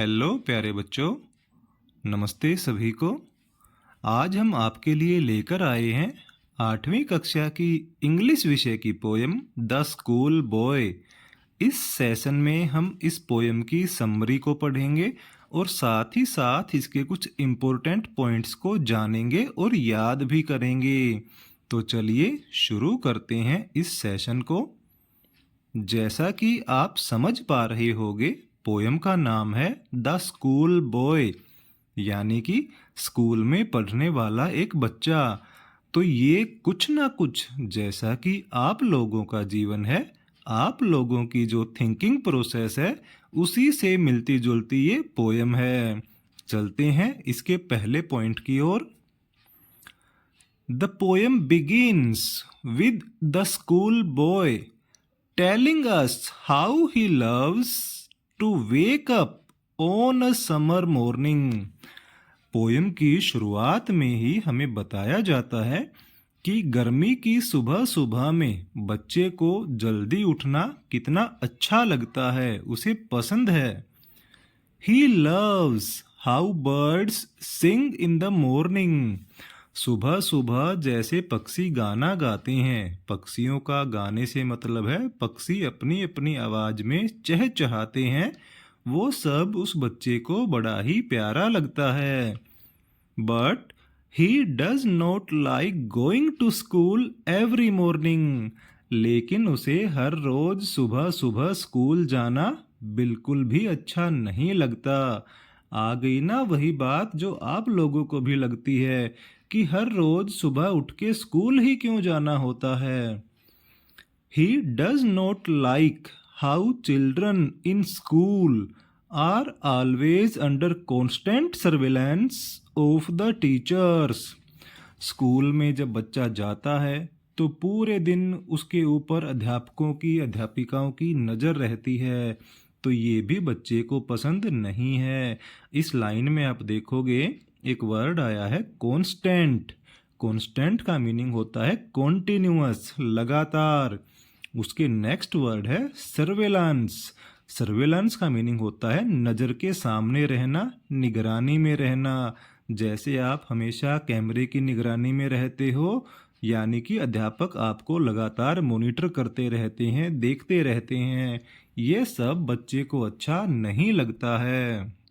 Hello प्यारे बच्चों, नमस्ते सभी को। आज हम आपके लिए लेकर आए हैं 8वीं कक्षा की इंग्लिश विषय की पोयम द स्कूल बॉय। इस सेशन में हम इस पोयम की समरी को पढ़ेंगे और साथ ही साथ इसके कुछ इम्पोर्टेंट पॉइंट्स को जानेंगे और याद भी करेंगे। तो चलिए शुरू करते हैं इस सेशन को। जैसा कि आप समझ पा रहे होंगे, पोयम का नाम है द स्कूल बॉय, यानी कि स्कूल में पढ़ने वाला एक बच्चा। तो ये कुछ ना कुछ जैसा कि आप लोगों का जीवन है, आप लोगों की जो थिंकिंग प्रोसेस है, उसी से मिलती जुलती ये पोयम है। चलते हैं इसके पहले पॉइंट की ओर। The poem begins with the school boy telling us how he loves to wake up on a summer morning। Poem की शुरुआत में ही हमें बताया जाता है कि गर्मी की सुबह सुबह में बच्चे को जल्दी उठना कितना अच्छा लगता है, उसे पसंद है। He loves how birds sing in the morning। सुबह सुबह जैसे पक्षी गाना गाते हैं, पक्षियों का गाने से मतलब है पक्षी अपनी अपनी आवाज में चहचहाते हैं, वो सब उस बच्चे को बड़ा ही प्यारा लगता है। But he does not like going to school every morning. लेकिन उसे हर रोज सुबह सुबह स्कूल जाना बिल्कुल भी अच्छा नहीं लगता। आ गई ना वही बात जो आप लोगों को भी लगती है कि हर रोज सुबह उठ के स्कूल ही क्यों जाना होता है। He does not like how children in school are always under constant surveillance of the teachers। School में जब बच्चा जाता है तो पूरे दिन उसके ऊपर अध्यापकों की अध्यापिकाओं की नज़र रहती है, तो ये भी बच्चे को पसंद नहीं है। इस लाइन में आप देखोगे एक वर्ड आया है कांस्टेंट। कांस्टेंट का मीनिंग होता है कॉन्टिन्यूअस, लगातार। उसके नेक्स्ट वर्ड है सर्वेलांस। सर्वेलांस का मीनिंग होता है नज़र के सामने रहना, निगरानी में रहना। जैसे आप हमेशा कैमरे की निगरानी में रहते हो, यानी कि अध्यापक आपको लगातार मॉनिटर करते रहते हैं, देखते रहते हैं। ये सब बच्चे को अच्छा नहीं लगता है।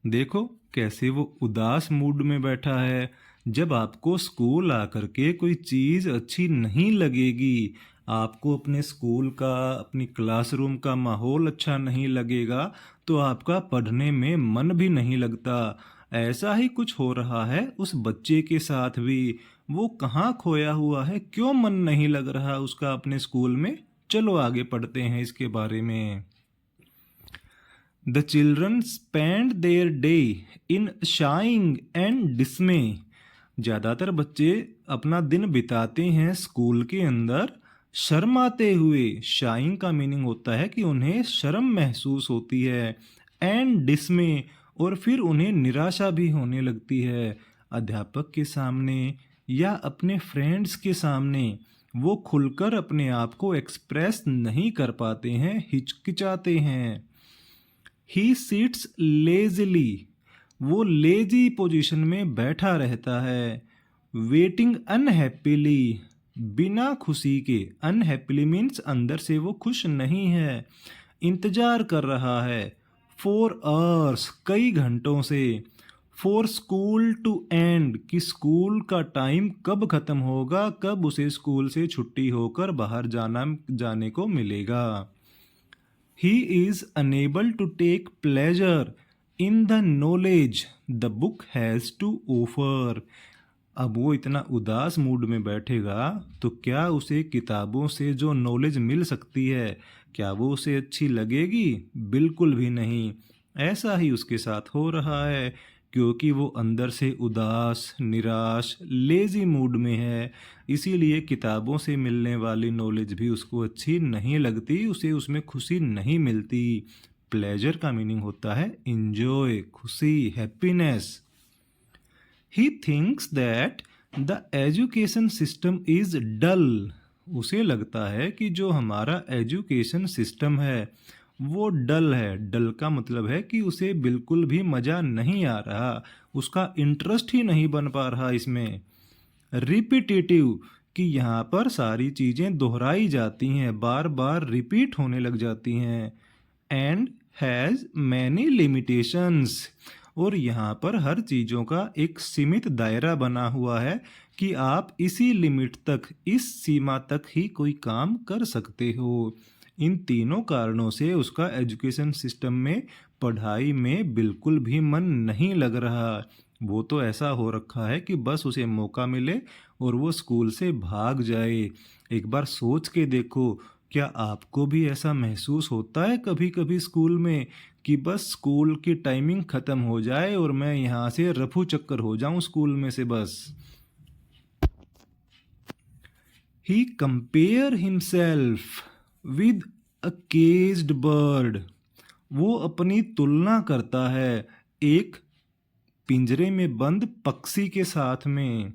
देखो कैसे वो उदास मूड में बैठा है। जब आपको स्कूल आकर के कोई चीज़ अच्छी नहीं लगेगी, आपको अपने स्कूल का, अपनी क्लासरूम का माहौल अच्छा नहीं लगेगा, तो आपका पढ़ने में मन भी नहीं लगता। ऐसा ही कुछ हो रहा है उस बच्चे के साथ भी। वो कहाँ खोया हुआ है, क्यों मन नहीं लग रहा उसका अपने स्कूल में। चलो आगे पढ़ते हैं इसके बारे में। The children spend their day in sighing and dismay। ज़्यादातर बच्चे अपना दिन बिताते हैं स्कूल के अंदर शर्माते हुए। शाइंग का मीनिंग होता है कि उन्हें शर्म महसूस होती है, एंड डिस्मे, और फिर उन्हें निराशा भी होने लगती है। अध्यापक के सामने या अपने फ्रेंड्स के सामने वो खुलकर अपने आप को एक्सप्रेस नहीं कर पाते हैं, हिचकिचाते हैं। He sits lazily। वो लेजी पोजीशन में बैठा रहता है। वेटिंग अनहैप्पीली, बिना खुशी के। अनहैप्पीली मीन्स अंदर से वो खुश नहीं है, इंतजार कर रहा है। फॉर आवर्स, कई घंटों से। फॉर स्कूल टू एंड, कि स्कूल का टाइम कब खत्म होगा, कब उसे स्कूल से छुट्टी होकर बाहर जाने को मिलेगा। He is unable to take pleasure in the knowledge the book has to offer। अब वो इतना उदास मूड में बैठेगा तो क्या उसे किताबों से जो नॉलेज मिल सकती है, क्या वो उसे अच्छी लगेगी? बिल्कुल भी नहीं। ऐसा ही उसके साथ हो रहा है, क्योंकि वो अंदर से उदास, निराश, लेजी मूड में है। इसीलिए किताबों से मिलने वाली नॉलेज भी उसको अच्छी नहीं लगती, उसे उसमें खुशी नहीं मिलती। प्लेजर का मीनिंग होता है इंजॉय, खुशी, happiness. He thinks that the education system is dull. उसे लगता है कि जो हमारा एजुकेशन सिस्टम है वो डल है। डल का मतलब है कि उसे बिल्कुल भी मज़ा नहीं आ रहा, उसका इंटरेस्ट ही नहीं बन पा रहा इसमें। रिपीटेटिव कि यहाँ पर सारी चीज़ें दोहराई जाती हैं, बार बार रिपीट होने लग जाती हैं। एंड हैज़ मैनी लिमिटेशंस, और यहाँ पर हर चीज़ों का एक सीमित दायरा बना हुआ है कि आप इसी लिमिट तक, इस सीमा तक ही कोई काम कर सकते हो। इन तीनों कारणों से उसका एजुकेशन सिस्टम में, पढ़ाई में बिल्कुल भी मन नहीं लग रहा। वो तो ऐसा हो रखा है कि बस उसे मौका मिले और वो स्कूल से भाग जाए। एक बार सोच के देखो, क्या आपको भी ऐसा महसूस होता है कभी कभी स्कूल में कि बस स्कूल की टाइमिंग ख़त्म हो जाए और मैं यहाँ से रफू चक्कर हो जाऊँ स्कूल में से बस। He compare himself with a caged bird. वो अपनी तुलना करता है एक पिंजरे में बंद पक्षी के साथ में।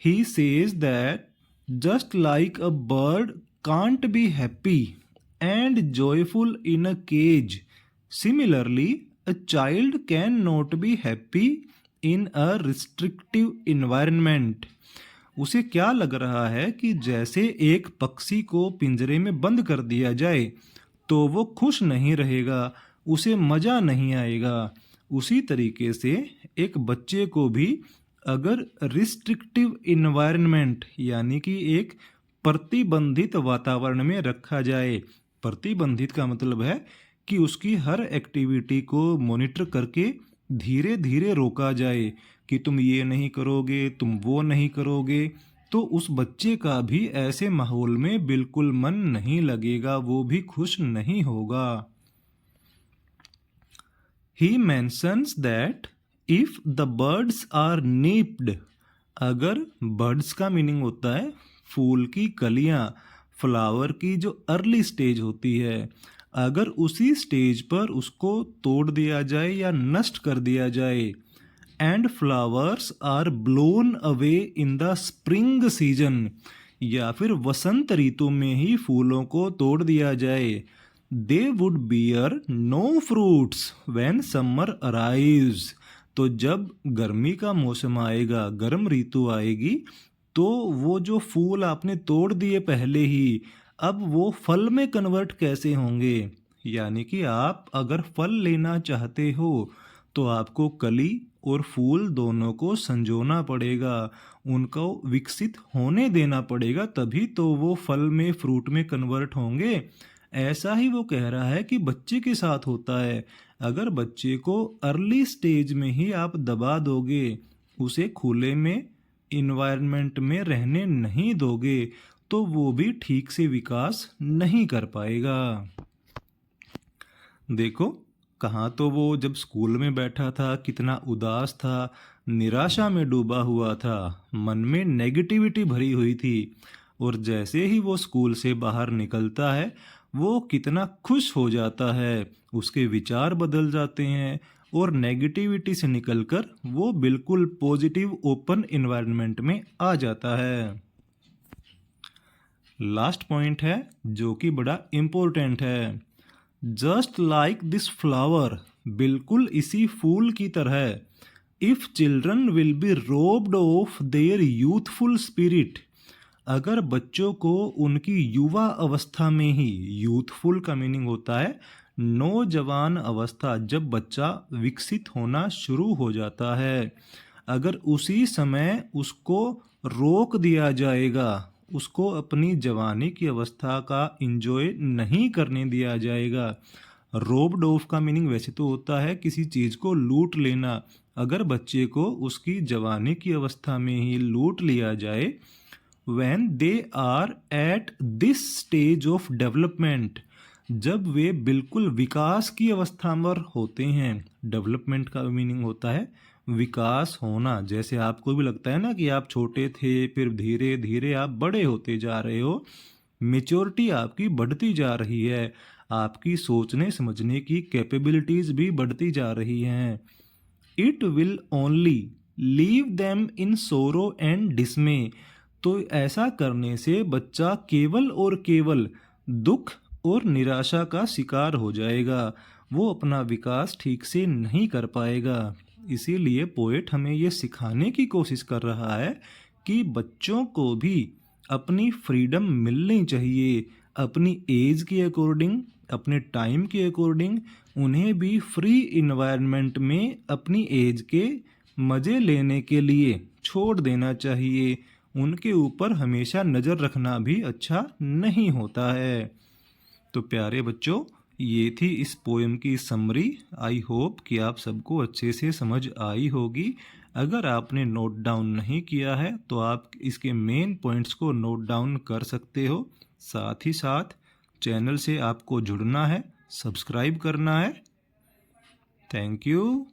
He says that just like a bird can't be happy and joyful in a cage, similarly, a child cannot be happy in a restrictive environment. उसे क्या लग रहा है कि जैसे एक पक्षी को पिंजरे में बंद कर दिया जाए तो वो खुश नहीं रहेगा, उसे मज़ा नहीं आएगा। उसी तरीके से एक बच्चे को भी अगर रिस्ट्रिक्टिव इन्वायरमेंट यानी कि एक प्रतिबंधित वातावरण में रखा जाए, प्रतिबंधित का मतलब है कि उसकी हर एक्टिविटी को मॉनिटर करके धीरे धीरे रोका जाए कि तुम ये नहीं करोगे, तुम वो नहीं करोगे, तो उस बच्चे का भी ऐसे माहौल में बिल्कुल मन नहीं लगेगा, वो भी खुश नहीं होगा। He mentions that if the birds are nipped, अगर birds का मीनिंग होता है फूल की कलियां, फ्लावर की जो अर्ली स्टेज होती है, अगर उसी स्टेज पर उसको तोड़ दिया जाए या नष्ट कर दिया जाए, and flowers are blown away in the spring season, या फिर वसंत ऋतु में ही फूलों को तोड़ दिया जाए, they would bear no fruits when summer arrives, तो जब गर्मी का मौसम आएगा, गर्म ऋतु आएगी, तो वो जो फूल आपने तोड़ दिए पहले ही, अब वो फल में कन्वर्ट कैसे होंगे। यानी कि आप अगर फल लेना चाहते हो तो आपको कली और फूल दोनों को संजोना पड़ेगा, उनको विकसित होने देना पड़ेगा, तभी तो वो फल में, फ्रूट में कन्वर्ट होंगे। ऐसा ही वो कह रहा है कि बच्चे के साथ होता है। अगर बच्चे को अर्ली स्टेज में ही आप दबा दोगे, उसे खुले में इन्वायरमेंट में रहने नहीं दोगे, तो वो भी ठीक से विकास नहीं कर पाएगा। देखो, कहाँ तो वो जब स्कूल में बैठा था कितना उदास था, निराशा में डूबा हुआ था, मन में नेगेटिविटी भरी हुई थी, और जैसे ही वो स्कूल से बाहर निकलता है वो कितना खुश हो जाता है, उसके विचार बदल जाते हैं और नेगेटिविटी से निकलकर वो बिल्कुल पॉजिटिव ओपन एनवायरनमेंट में आ जाता है। लास्ट पॉइंट है जो कि बड़ा इम्पोर्टेंट है। जस्ट लाइक दिस फ्लावर, बिल्कुल इसी फूल की तरह, if children will be robed of their youthful spirit, अगर बच्चों को उनकी युवा अवस्था में ही, यूथफुल का मीनिंग होता है नौजवान अवस्था, जब बच्चा विकसित होना शुरू हो जाता है, अगर उसी समय उसको रोक दिया जाएगा, उसको अपनी जवानी की अवस्था का इंजॉय नहीं करने दिया जाएगा। रोब्ड ऑफ का मीनिंग वैसे तो होता है किसी चीज़ को लूट लेना, अगर बच्चे को उसकी जवानी की अवस्था में ही लूट लिया जाए, when they are at this stage of development, जब वे बिल्कुल विकास की अवस्था पर होते हैं। डेवलपमेंट का मीनिंग होता है विकास होना। जैसे आपको भी लगता है ना कि आप छोटे थे, फिर धीरे धीरे आप बड़े होते जा रहे हो, मेच्योरिटी आपकी बढ़ती जा रही है, आपकी सोचने समझने की कैपेबिलिटीज भी बढ़ती जा रही हैं। It will only leave them in sorrow and डिसमे, तो ऐसा करने से बच्चा केवल और केवल दुख और निराशा का शिकार हो जाएगा। वो अपना विकास ठीक से नहीं कर पाएगा। इसीलिए पोएट हमें ये सिखाने की कोशिश कर रहा है कि बच्चों को भी अपनी फ्रीडम मिलनी चाहिए। अपनी एज के अकॉर्डिंग, अपने टाइम के अकॉर्डिंग उन्हें भी फ्री इन्वायरमेंट में अपनी एज के मज़े लेने के लिए छोड़ देना चाहिए। उनके ऊपर हमेशा नज़र रखना भी अच्छा नहीं होता है। तो प्यारे बच्चों, ये थी इस पोएम की समरी। आई होप कि आप सबको अच्छे से समझ आई होगी। अगर आपने नोट डाउन नहीं किया है तो आप इसके मेन पॉइंट्स को नोट डाउन कर सकते हो। साथ ही साथ चैनल से आपको जुड़ना है, सब्सक्राइब करना है। Thank you.